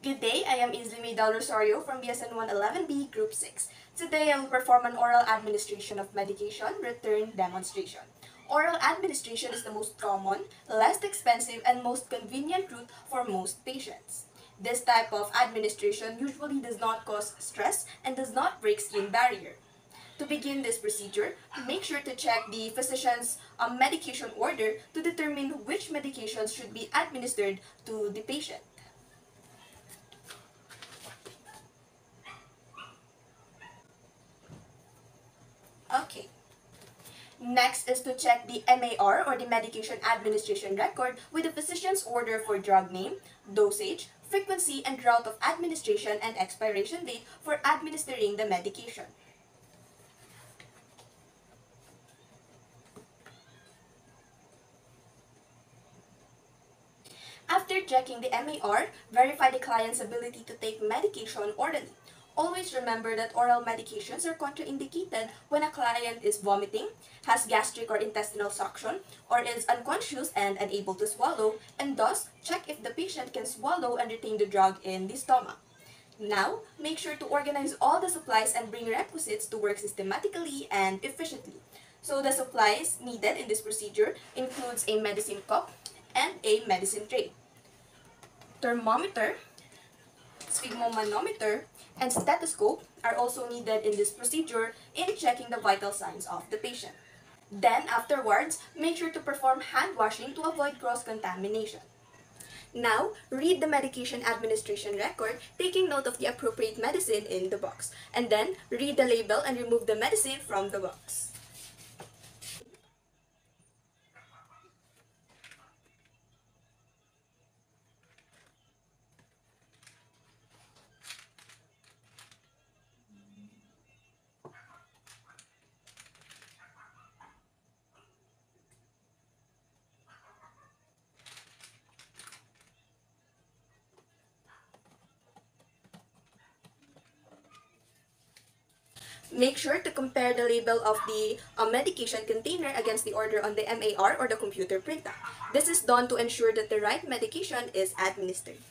Good day, I am Islimi Del Rosario from BSN 111B Group 6. Today I will perform an oral administration of medication return demonstration. Oral administration is the most common, less expensive, and most convenient route for most patients. This type of administration usually does not cause stress and does not break skin barrier. To begin this procedure, make sure to check the physician's medication order to determine which medications should be administered to the patient. Okay. Next is to check the MAR or the medication administration record with the physician's order for drug name, dosage, frequency, and route of administration and expiration date for administering the medication. After checking the MAR, verify the client's ability to take medication orally. Always remember that oral medications are contraindicated when a client is vomiting, has gastric or intestinal suction, or is unconscious and unable to swallow, and thus check if the patient can swallow and retain the drug in the stomach. Now, make sure to organize all the supplies and bring requisites to work systematically and efficiently. So the supplies needed in this procedure includes a medicine cup and a medicine tray. Thermometer, sphygmomanometer, and stethoscope are also needed in this procedure in checking the vital signs of the patient. Then, afterwards, make sure to perform hand washing to avoid cross-contamination. Now, read the medication administration record, taking note of the appropriate medicine in the box. And then, read the label and remove the medicine from the box. Make sure to compare the label of the medication container against the order on the MAR or the computer printout. This is done to ensure that the right medication is administered.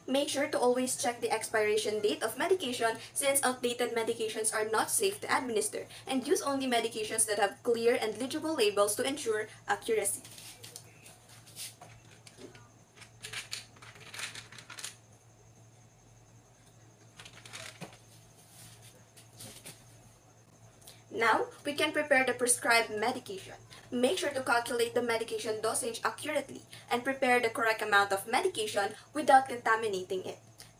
Make sure to always check the expiration date of medication since outdated medications are not safe to administer, and use only medications that have clear and legible labels to ensure accuracy. Now, we can prepare the prescribed medication. Make sure to calculate the medication dosage accurately and prepare the correct amount of medication without contaminating it.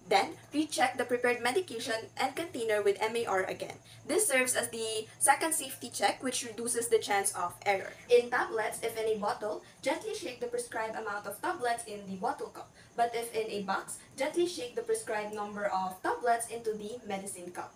Then, recheck the prepared medication and container with MAR again. This serves as the second safety check, which reduces the chance of error. In tablets, if in a bottle, gently shake the prescribed amount of tablets in the bottle cup. But if in a box, gently shake the prescribed number of tablets into the medicine cup.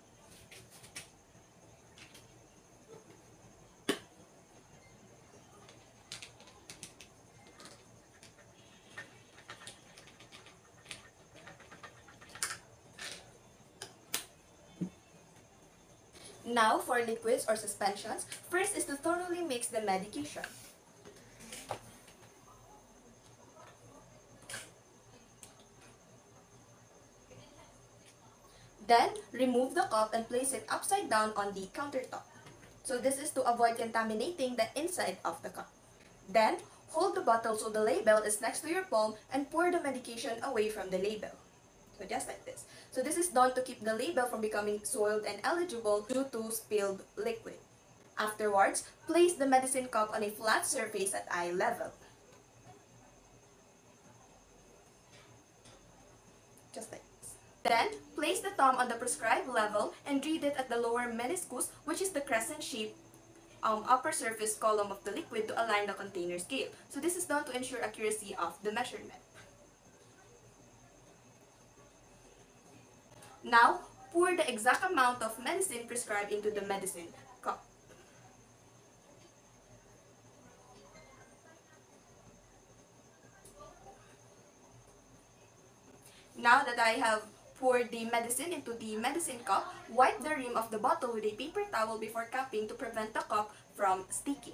Now, for liquids or suspensions, first is to thoroughly mix the medication. Then, remove the cup and place it upside down on the countertop. So this is to avoid contaminating the inside of the cup. Then, hold the bottle so the label is next to your palm and pour the medication away from the label. So just like this. So this is done to keep the label from becoming soiled and illegible due to spilled liquid. Afterwards, place the medicine cup on a flat surface at eye level. Just like this. Then, place the thumb on the prescribed level and read it at the lower meniscus, which is the crescent-shaped upper surface column of the liquid to align the container scale. So this is done to ensure accuracy of the measurement. Now, pour the exact amount of medicine prescribed into the medicine cup. Now that I have poured the medicine into the medicine cup, wipe the rim of the bottle with a paper towel before capping to prevent the cup from sticking.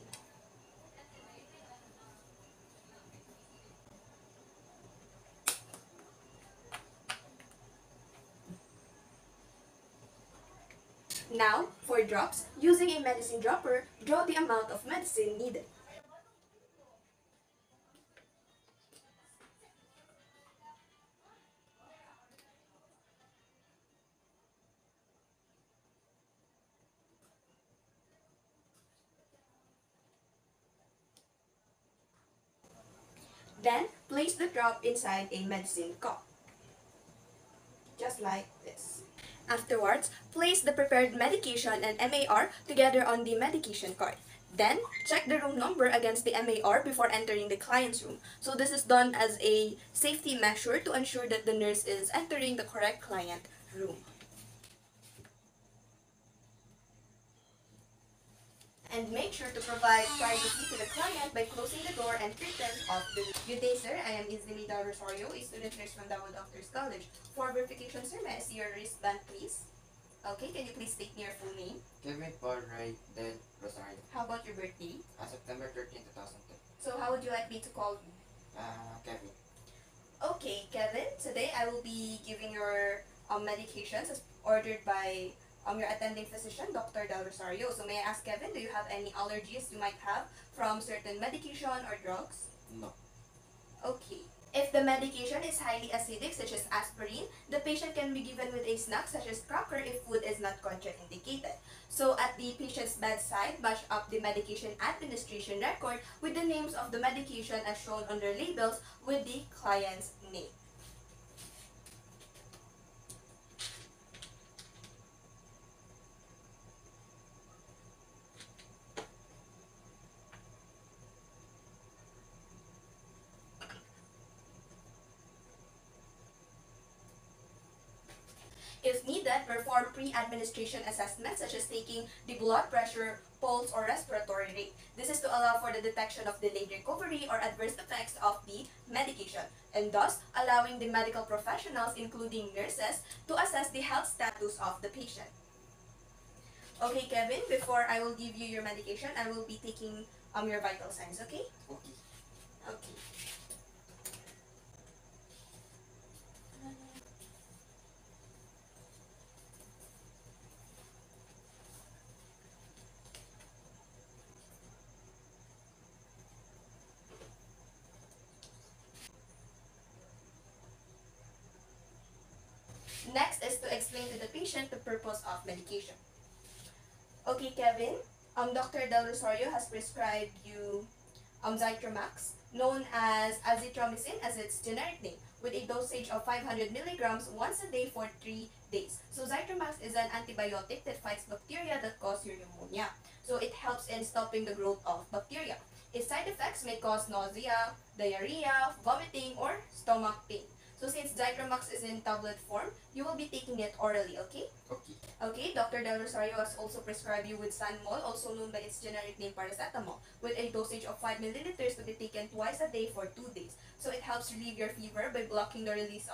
Now, for drops, using a medicine dropper, draw the amount of medicine needed. Then, place the drop inside a medicine cup, just like this. Afterwards, place the prepared medication and MAR together on the medication card. Then, check the room number against the MAR before entering the client's room. So this is done as a safety measure to ensure that the nurse is entering the correct client room. And make sure to provide privacy to the client by closing the door and curtains of the room. Good day, sir. I am Isdelida Rosario, a student nurse from Davao Doctors College. For verification, sir, may I see your wristband, please? Okay, can you please state me your full name? Kevin Paul Wright Del Rosario. How about your birthday? September 13, 2010. So how would you like me to call you? Kevin. Okay, Kevin. Today I will be giving your medications as ordered by your attending physician, Dr. Del Rosario. So may I ask, Kevin, do you have any allergies you might have from certain medication or drugs? No. Okay. If the medication is highly acidic, such as aspirin, the patient can be given with a snack such as cracker if food is not contraindicated. So at the patient's bedside, match up the medication administration record with the names of the medication as shown on their labels with the client's name. If needed, perform pre-administration assessments such as taking the blood pressure, pulse, or respiratory rate. This is to allow for the detection of delayed recovery or adverse effects of the medication, and thus allowing the medical professionals, including nurses, to assess the health status of the patient. Okay, Kevin, before I will give you your medication, I will be taking your vital signs, okay? Okay. Okay. Next is to explain to the patient the purpose of medication. Okay, Kevin, Dr. Del Rosario has prescribed you Zytromax, known as azithromycin as its generic name, with a dosage of 500 milligrams once a day for 3 days. So Zytromax is an antibiotic that fights bacteria that cause your pneumonia. So it helps in stopping the growth of bacteria. Its side effects may cause nausea, diarrhea, vomiting, or stomach pain. So since Zytromax is in tablet form, you will be taking it orally, okay? Okay. Okay, Dr. Del Rosario has also prescribed you with Sanmol, also known by its generic name Paracetamol, with a dosage of 5 milliliters to be taken twice a day for 2 days. So it helps relieve your fever by blocking the release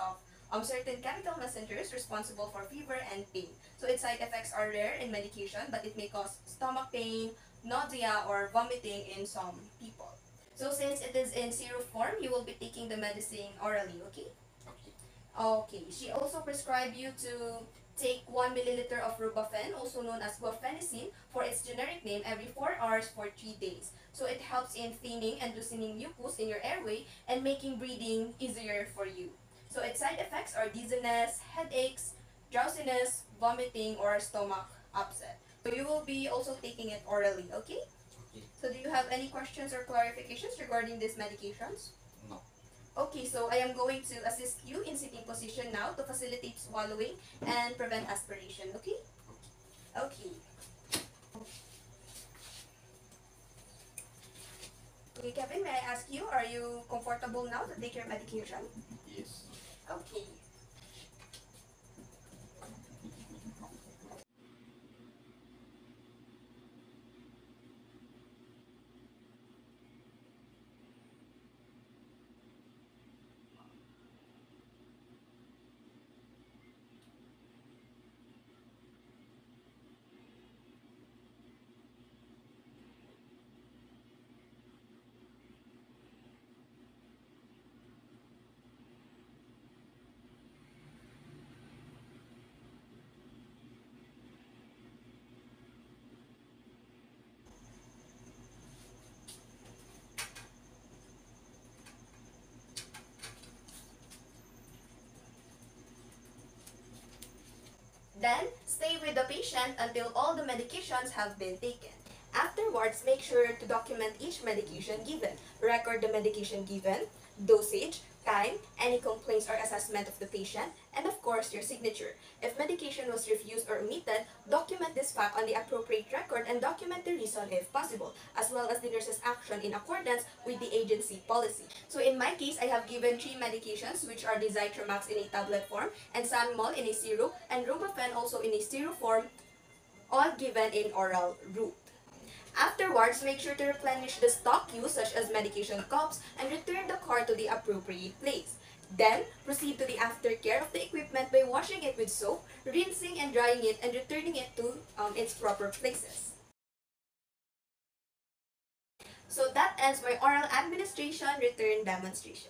of certain chemical messengers responsible for fever and pain. So its side effects are rare in medication, but it may cause stomach pain, nausea, or vomiting in some people. So since it is in syrup form, you will be taking the medicine orally, okay? Okay. Okay, she also prescribed you to take 1 milliliter of Rubafen, also known as guaifenesin, for its generic name, every 4 hours for 3 days. So it helps in thinning and loosening mucus in your airway and making breathing easier for you. So its side effects are dizziness, headaches, drowsiness, vomiting, or stomach upset. So you will be also taking it orally, okay? Okay. So do you have any questions or clarifications regarding these medications? No. Okay, so I am going to assist you in sitting position now to facilitate swallowing and prevent aspiration, okay? Okay. Okay, Kevin, may I ask you, are you comfortable now to take your medication? Yes. Okay. Then, stay with the patient until all the medications have been taken. Afterwards, make sure to document each medication given. Record the medication given, dosage, time, any complaints or assessment of the patient, and of course, your signature. If medication was refused or omitted, document this fact on the appropriate record and document the reason if possible, as well as the nurse's action in accordance with the agency policy. So in my case, I have given 3 medications, which are the Zytromax in a tablet form, and Sanmol in a syrup, and Rubafen also in a syrup form, all given in oral route. Afterwards, make sure to replenish the stock used such as medication cups and return the card to the appropriate place. Then, proceed to the aftercare of the equipment by washing it with soap, rinsing and drying it, and returning it to its proper places. So that ends my oral administration return demonstration.